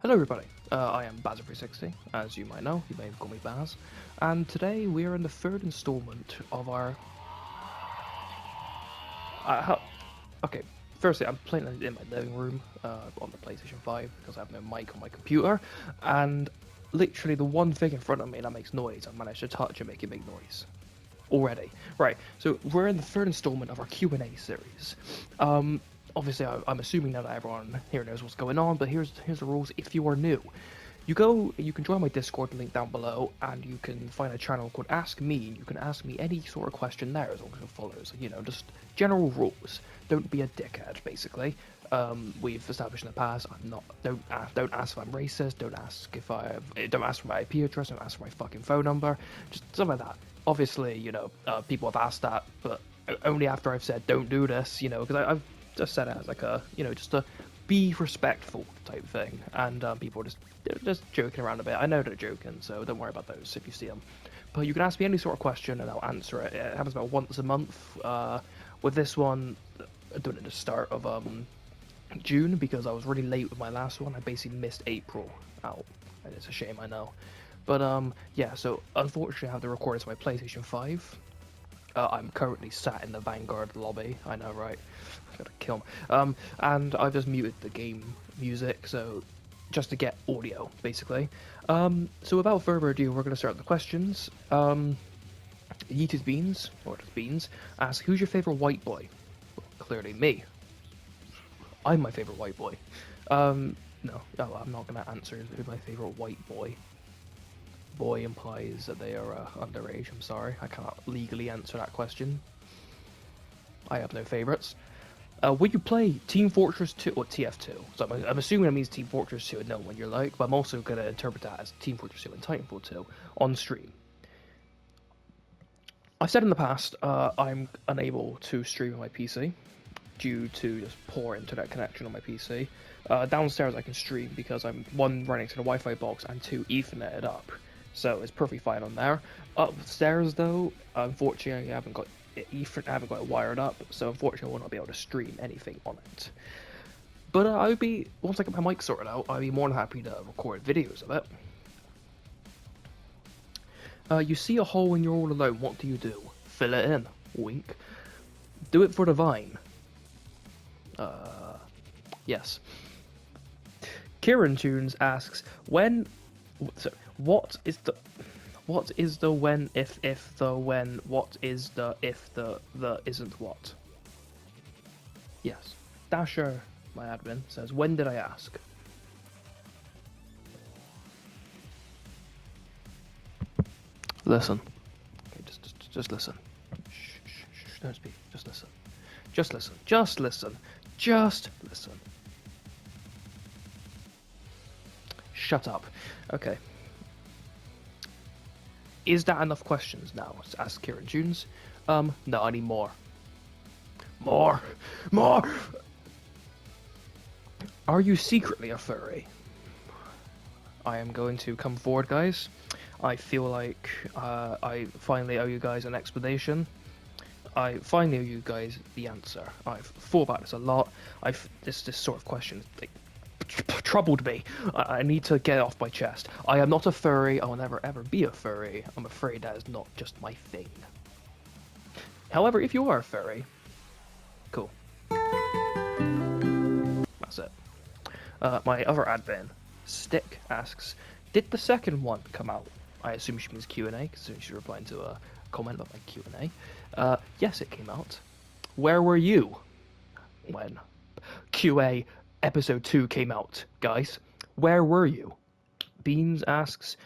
Hello everybody, I am Bazza360, as you might know, you may call me Baz, and today we are in the third installment of our... Okay, firstly I'm playing it in my living room, on the PlayStation 5, because I have no mic on my computer, and literally the one thing in front of me that makes noise, I managed to touch and make it make noise. Already. Right, so we're in the third installment of our Q&A series. Obviously, I'm assuming now that everyone here knows what's going on, but here's the rules. If you are new, you can join my Discord link down below, and you can find a channel called Ask Me. You can ask me any sort of question there as long as it follows, just general rules. Don't be a dickhead, basically. We've established in the past. Don't ask if I'm racist. Don't ask for my IP address. Don't ask for my fucking phone number. Just something like that. Obviously, people have asked that, but only after I've said don't do this. Because I've just said it as like a, just a be respectful type thing, and people are just joking around a bit. I know they're joking, so don't worry about those if you see them. But you can ask me any sort of question, and I'll answer it. It happens about once a month. With this one, I'm doing it at the start of June because I was really late with my last one. I basically missed April out, and it's a shame, I know. But yeah. So unfortunately, I have to record this on my PlayStation 5. I'm currently sat in the Vanguard lobby. I know, right? I gotta kill him. And I've just muted the game music, so just to get audio, basically. So without further ado, we're gonna start the questions. Yeetus Beans, or just Beans, asks, "Who's your favorite white boy?" Well, clearly me. I'm my favorite white boy. No, I'm not gonna answer who's my favorite white boy. Boy implies that they are underage. I'm sorry, I cannot legally answer that question. I have no favorites. Would you play Team Fortress 2 or TF2? So I'm assuming that means Team Fortress 2 and know what you're like, but I'm also going to interpret that as Team Fortress 2 and Titanfall 2 on stream. I've said in the past, I'm unable to stream on my PC due to just poor internet connection on my PC. Downstairs I can stream because I'm one running to the Wi-Fi box and two Etherneted up, so it's perfectly fine on there. Upstairs though, unfortunately I haven't got it wired up, so unfortunately I will not be able to stream anything on it. But I would be, once I get my mic sorted out, I'd be more than happy to record videos of it. You see a hole when you're all alone, what do you do? Fill it in. Wink. Do it for the vine. Yes. Kieran Tunes asks, what is the when if the when, what is the if the isn't what? Yes. Dasher, my admin, says, when did I ask? Listen. Okay, just listen. Shh, don't speak. Just listen. Just listen. Just listen. Just listen. Shut up. Okay. Is that enough questions now? Asked Kieran Tunes. No, I need more. More! Are you secretly a furry? I am going to come forward, guys. I feel like I finally owe you guys an explanation. I finally owe you guys the answer. I've thought about this a lot. This sort of question troubled me. I need to get it off my chest. I am not a furry. I will never ever be a furry. I'm afraid that is not just my thing. However, if you are a furry, cool. That's it. My other admin, Stick, asks, did the second one come out? I assume she means Q&A, because she's replying to a comment about my Q&A. Yes, it came out. Where were you when QA Episode 2 came out, guys? Where were you? Beans asks,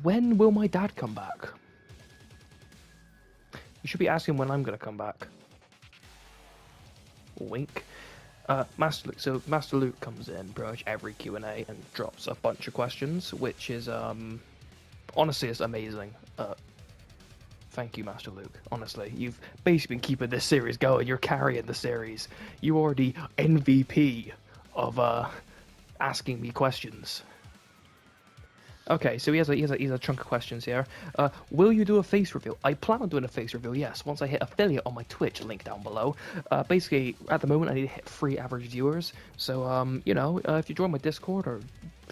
when will my dad come back? You should be asking when I'm going to come back. Wink. Master Luke comes in pretty much every Q&A and drops a bunch of questions, which is, honestly, it's amazing. Thank you, Master Luke. Honestly, you've basically been keeping this series going. You're carrying the series. You are the MVP of asking me questions. Okay, so he has a chunk of questions here. Will you do a face reveal? I plan on doing a face reveal, yes, once I hit affiliate on my Twitch, link down below. Basically, at the moment, I need to hit 3 average viewers. So, if you join my Discord or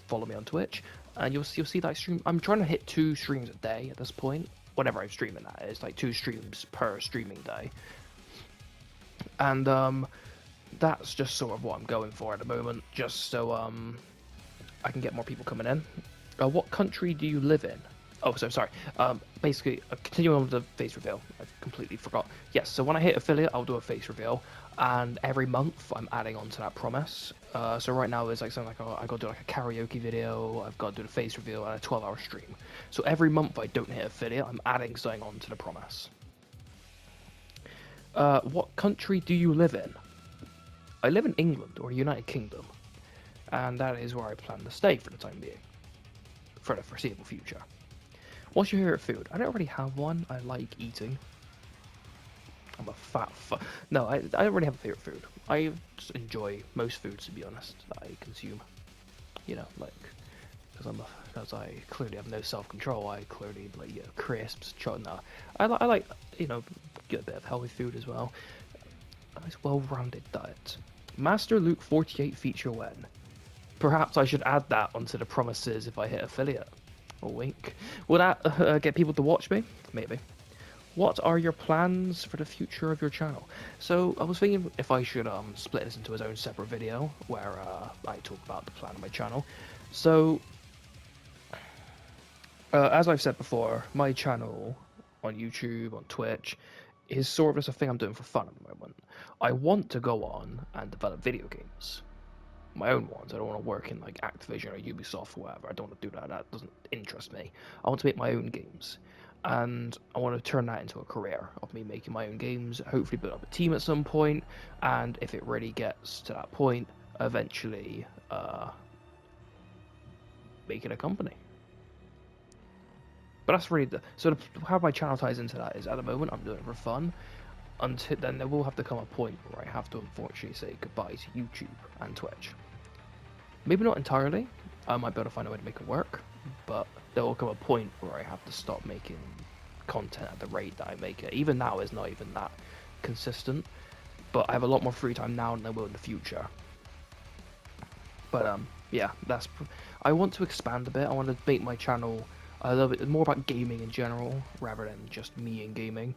follow me on Twitch, and you'll see that I stream. I'm trying to hit 2 streams a day at this point. Whenever I'm streaming, that is like 2 streams per streaming day, and that's just sort of what I'm going for at the moment, just so I can get more people coming in. What country do you live in? Oh, so sorry. Basically, continuing on with the face reveal, I completely forgot. Yes, so when I hit affiliate, I'll do a face reveal, and every month I'm adding on to that promise. So right now it's like something like, I got to do like a karaoke video, I've got to do the face reveal, and a 12-hour stream. So every month I don't hit affiliate, I'm adding something on to the promise. What country do you live in? I live in England, or United Kingdom, and that is where I plan to stay for the time being, for the foreseeable future. What's your favorite food? I don't really have one. I like eating. I'm a fat No, I don't really have a favorite food. I just enjoy most foods, to be honest, that I consume. You know, like, because I clearly have no self-control. I clearly like, you know, crisps, chocolate. I like, you know, get a bit of healthy food as well. A nice well-rounded diet. Master Luke 48 feature when? Perhaps I should add that onto the promises if I hit affiliate. A wink. Will that get people to watch me? Maybe. What are your plans for the future of your channel? So I was thinking if I should split this into its own separate video where I talk about the plan of my channel. So as I've said before, my channel on YouTube, on Twitch, is sort of just a thing I'm doing for fun at the moment. I want to go on and develop video games. My own ones. I don't want to work in like Activision or Ubisoft or whatever. I don't want to do that. That doesn't interest me. I want to make my own games, and I want to turn that into a career of me making my own games. Hopefully, build up a team at some point, and if it really gets to that point, eventually make it a company. But that's really how my channel ties into that is at the moment I'm doing it for fun. Until then, there will have to come a point where I have to unfortunately say goodbye to YouTube and Twitch. Maybe not entirely. I might be able to find a way to make it work, but there will come a point where I have to stop making content at the rate that I make it. Even now, it's not even that consistent, but I have a lot more free time now than I will in the future. But yeah, I want to expand a bit. I want to make my channel a little bit more about gaming in general, rather than just me and gaming.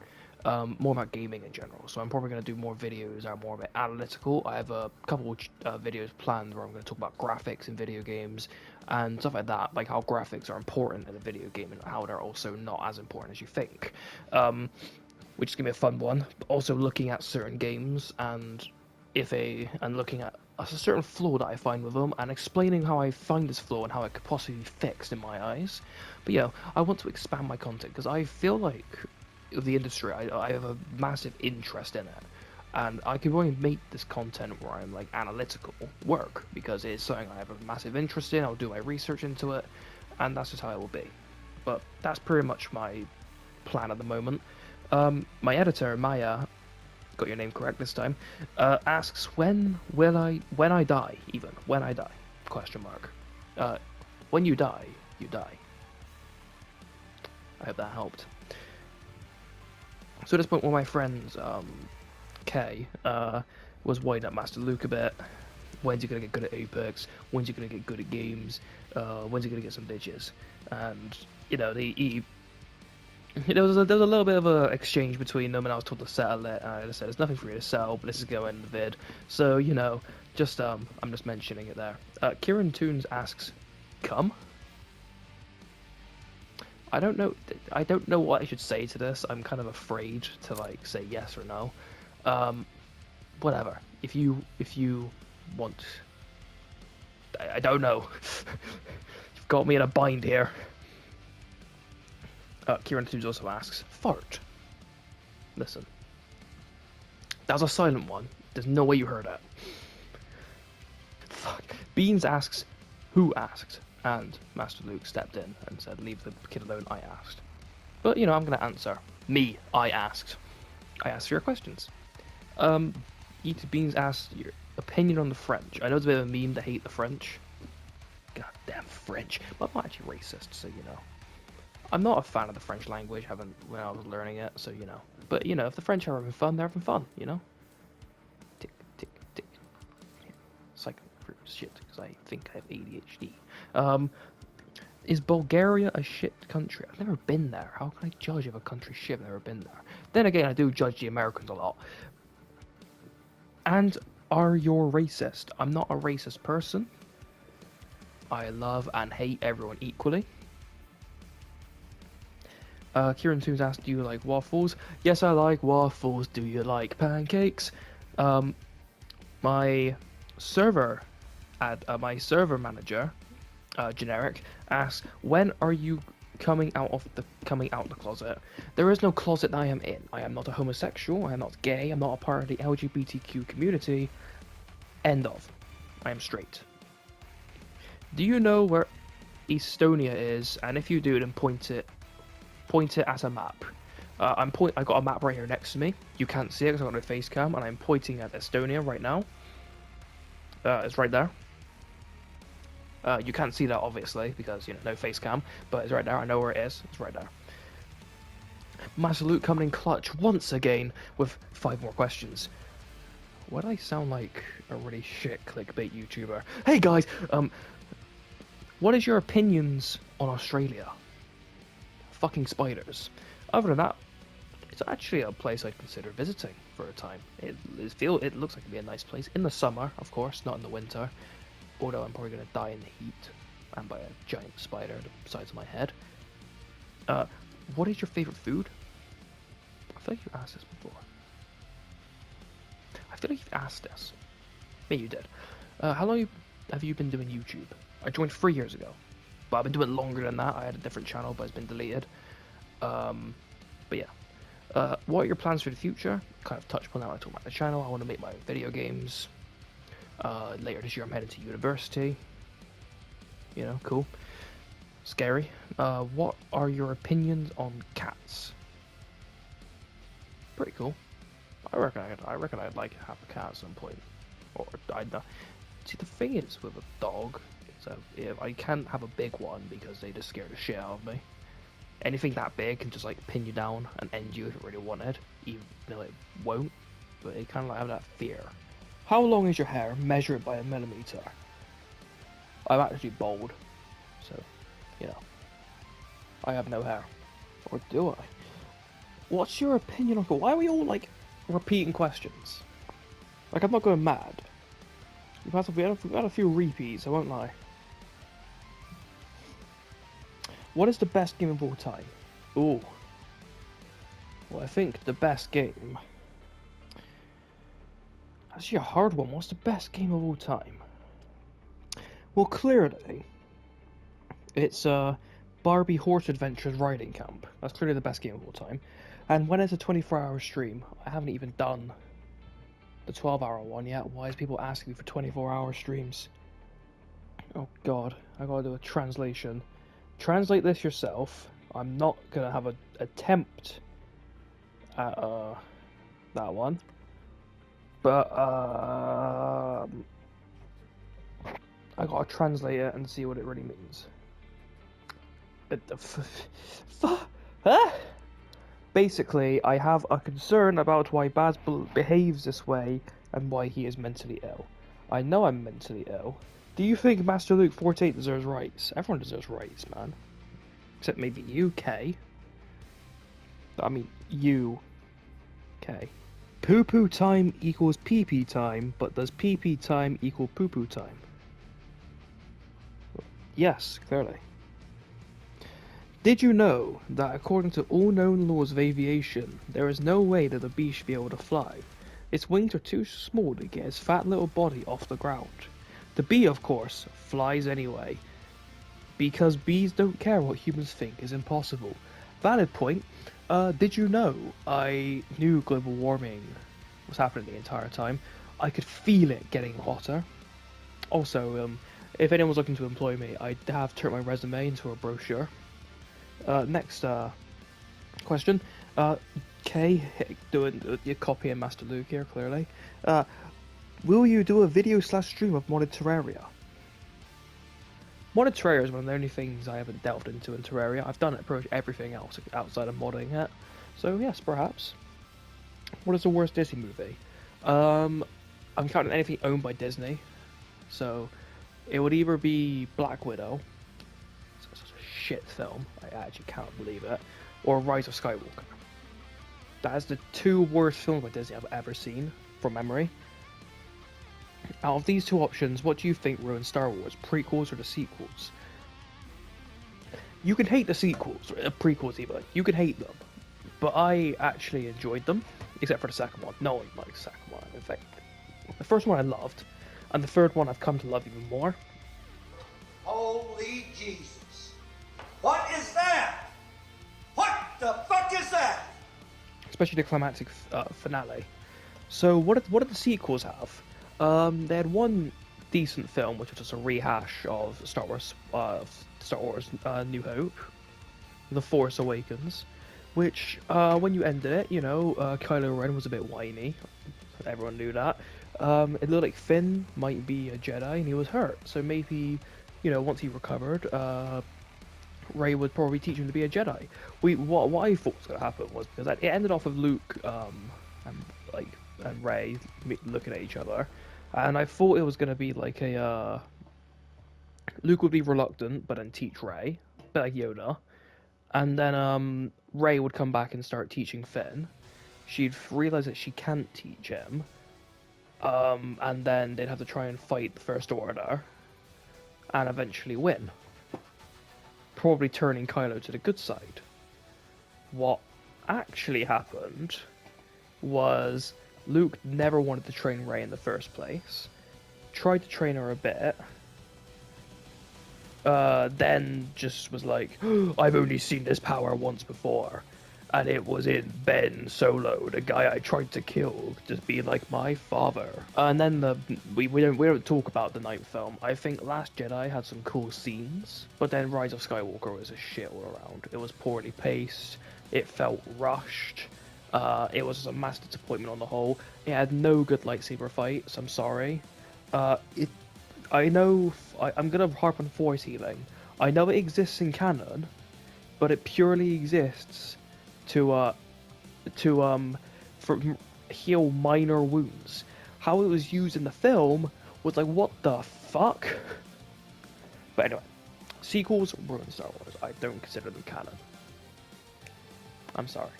More about gaming in general, so I'm probably going to do more videos that are more a bit analytical. I have a couple videos planned where I'm going to talk about graphics in video games and stuff like that, like how graphics are important in a video game and how they're also not as important as you think, which is going to be a fun one. But also looking at certain games and looking at a certain flaw that I find with them and explaining how I find this flaw and how it could possibly be fixed in my eyes. But yeah, I want to expand my content because I feel like the industry, I have a massive interest in it, and I could really make this content where I'm like analytical work because it's something I have a massive interest in. I'll do my research into it, and that's just how it will be. But that's pretty much my plan at the moment. My editor Maya, got your name correct this time, asks when I die, question mark. When you die, you die. I hope that helped. So at this point, one of my friends, Kay, was winding up Master Luke a bit. When's he gonna get good at Apex? When's he gonna get good at games? When's he gonna get some bitches? And you know, there was a little bit of a exchange between them, and I was told to settle it. And I just said, "There's nothing for you to sell, but this is going in the vid." So you know, just I'm just mentioning it there. Kieran Toons asks, "Come." I don't know what I should say to this. I'm kind of afraid to like say yes or no. Whatever. If you want, I don't know. You've got me in a bind here. Kieran Tooms also asks, fart. Listen. That was a silent one. There's no way you heard that. Fuck. Beans asks, who asked? And Master Luke stepped in and said, leave the kid alone, I asked. But, you know, I'm going to answer. Me, I asked. I asked for your questions. Eat Beans asked your opinion on the French. I know it's a bit of a meme to hate the French. Goddamn French. But I'm not actually racist, so, you know. I'm not a fan of the French language, haven't when I was learning it, so, you know. But, you know, if the French are having fun, they're having fun, you know. Tick, tick, tick. Psych shit, because I think I have ADHD. Is Bulgaria a shit country? I've never been there. How can I judge if a country's shit? I've never been there. Then again, I do judge the Americans a lot. And are you racist? I'm not a racist person. I love and hate everyone equally. Kieran Toons asked, do you like waffles? Yes, I like waffles. Do you like pancakes? My server manager, generic, asks, when are you coming out the closet? There is no closet that I am in. I am not a homosexual. I am not gay. I'm not a part of the LGBTQ community. End of. I am straight. Do you know where Estonia is? And if you do, then point it at a map. I got a map right here next to me. You can't see it because I got no face cam, and I'm pointing at Estonia right now. It's right there. You can't see that obviously because no face cam, but it's right there. I know where it is. It's right there. Master Luke coming in clutch once again with 5 more questions. Why do I sound like a really shit clickbait YouTuber? Hey guys, what is your opinions on Australia? Fucking spiders. Other than that, it's actually a place I'd consider visiting for a time. It looks like it'd be a nice place in the summer, of course, not in the winter. Although I'm probably gonna die in the heat and by a giant spider the size of my head. What is your favorite food? I feel like you asked this before. I feel like you've asked this. Maybe you did. How long have you been doing YouTube? I joined 3 years ago, but I've been doing it longer than that. I had a different channel, but it's been deleted. But yeah. What are your plans for the future? Kind of touched upon that when I talked about the channel. I want to make my own video games. Later this year I'm heading to university. Cool. Scary. What are your opinions on cats? Pretty cool. I reckon I'd like to have a cat at some point. Or see, the thing is with a dog, so if I can't have a big one because they just scare the shit out of me. Anything that big can just like pin you down and end you if it really wanted, even though it won't. But it kind of like have that fear. How long is your hair? Measure it by a millimeter. I'm actually bald, so I have no hair, or do I? What's your opinion on? Why are we all like repeating questions? Like I'm not going mad. We've had a few repeats. I won't lie. What is the best game of all time? Ooh. Well, I think the best game. Actually, a hard one. What's the best game of all time? Well, clearly, it's Barbie Horse Adventures Riding Camp. That's clearly the best game of all time. And when it's a 24-hour stream, I haven't even done the 12-hour one yet. Why is people asking me for 24-hour streams? Oh god, I gotta do a translation. Translate this yourself. I'm not gonna have an attempt at that one. But I gotta translate it and see what it really means. Basically, I have a concern about why Baz behaves this way and why he is mentally ill. I know I'm mentally ill. Do you think Master Luke 48 deserves rights? Everyone deserves rights, man. Except maybe UK. I mean, UK. Poo-poo time equals pee-pee time, but does pee-pee time equal poo-poo time? Yes, clearly. Did you know that according to all known laws of aviation, there is no way that a bee should be able to fly? Its wings are too small to get its fat little body off the ground. The bee, of course, flies anyway. Because bees don't care what humans think is impossible. Valid point. Did you know I knew global warming was happening the entire time? I could feel it getting hotter. Also, if anyone's looking to employ me, I have turned my resume into a brochure. Next question. Kay, doing your copy and Master Luke here, clearly. Will you do a video / stream of modded Terraria? Modded Terraria is one of the only things I haven't delved into in Terraria. I've done pretty much everything else outside of modding it. So yes, perhaps. What is the worst Disney movie? I'm counting anything owned by Disney. So it would either be Black Widow, it's a shit film, I actually can't believe it, or Rise of Skywalker. That is the two worst films by Disney I've ever seen, from memory. Out of these two options, what do you think ruined Star Wars, prequels or the sequels? You can hate the sequels, prequels even, you can hate them, but I actually enjoyed them, except for the second one. No one likes the second one, in fact. The first one I loved, and the third one I've come to love even more. Holy Jesus. What is that? What the fuck is that? Especially the climactic finale. So what did the sequels have? They had one decent film, which was just a rehash of Star Wars New Hope, The Force Awakens, which when you ended it, you know, Kylo Ren was a bit whiny. Everyone knew that. It looked like Finn might be a Jedi, and he was hurt. So maybe, you know, once he recovered, Rey would probably teach him to be a Jedi. What I thought was going to happen was, because it ended off with Luke and Rey looking at each other, and I thought it was going to be like a Luke would be reluctant, but then teach Rey, a bit like Yoda, and then Rey would come back and start teaching Finn. She'd realize that she can't teach him, and then they'd have to try and fight the First Order, and eventually win. Probably turning Kylo to the good side. What actually happened was Luke never wanted to train Rey in the first place, tried to train her a bit, then just was like, oh, I've only seen this power once before, and it was in Ben Solo, the guy I tried to kill, just being like my father. And then we don't talk about the ninth film. I think Last Jedi had some cool scenes, but then Rise of Skywalker was a shit all around. It was poorly paced. It felt rushed. It was a massive disappointment on the whole. It had no good lightsaber fights. I'm sorry. I know I'm gonna harp on force healing. I know it exists in canon, but it purely exists to heal minor wounds. How it was used in the film was like, what the fuck? But anyway, sequels ruin Star Wars. I don't consider them canon. I'm sorry.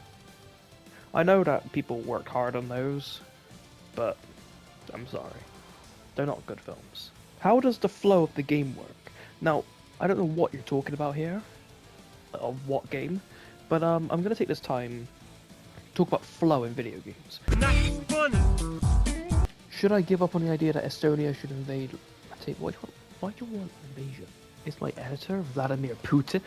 I know that people worked hard on those, but I'm sorry. They're not good films. How does the flow of the game work? Now, I don't know what you're talking about here, or what game, but I'm gonna take this time to talk about flow in video games. Should I give up on the idea that Estonia should invade? Why do you want invasion? It's my editor, Vladimir Putin.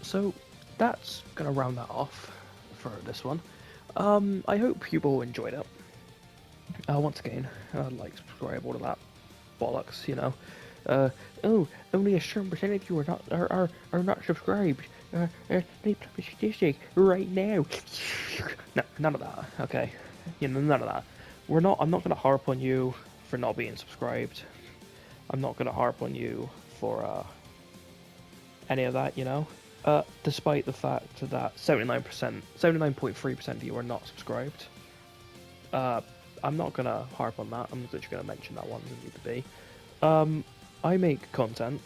So that's gonna round that off for this one. I hope you all enjoyed it. Once again, like, subscribe, all of that bollocks, you know. Oh, only a certain percentage of you are not subscribed. They statistic right now. No, none of that. Okay, you know, none of that. I'm not gonna harp on you for not being subscribed. I'm not gonna harp on you for any of that, you know. Despite the fact that 79.3% of you are not subscribed. I'm not gonna harp on that. I'm literally gonna mention that one as it need to be. I make content,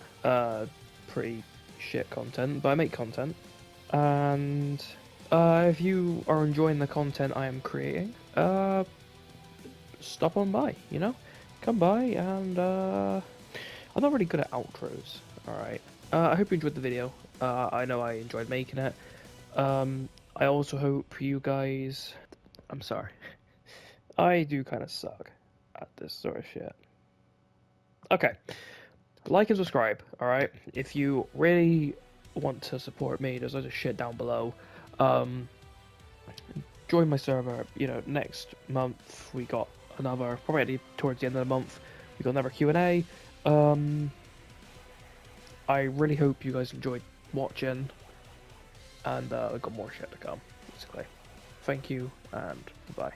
pretty shit content, but I make content. And if you are enjoying the content I am creating, stop on by, you know? Come by, and I'm not really good at outros, alright? I hope you enjoyed the video. I know I enjoyed making it. I also hope you guys... I'm sorry. I do kind of suck at this sort of shit. Okay. Like and subscribe, alright? If you really want to support me, there's loads of shit down below. Join my server, you know, next month we got another, probably towards the end of the month, we got another Q&A. I really hope you guys enjoyed watching, and we've got more shit to come, basically. Thank you, and bye.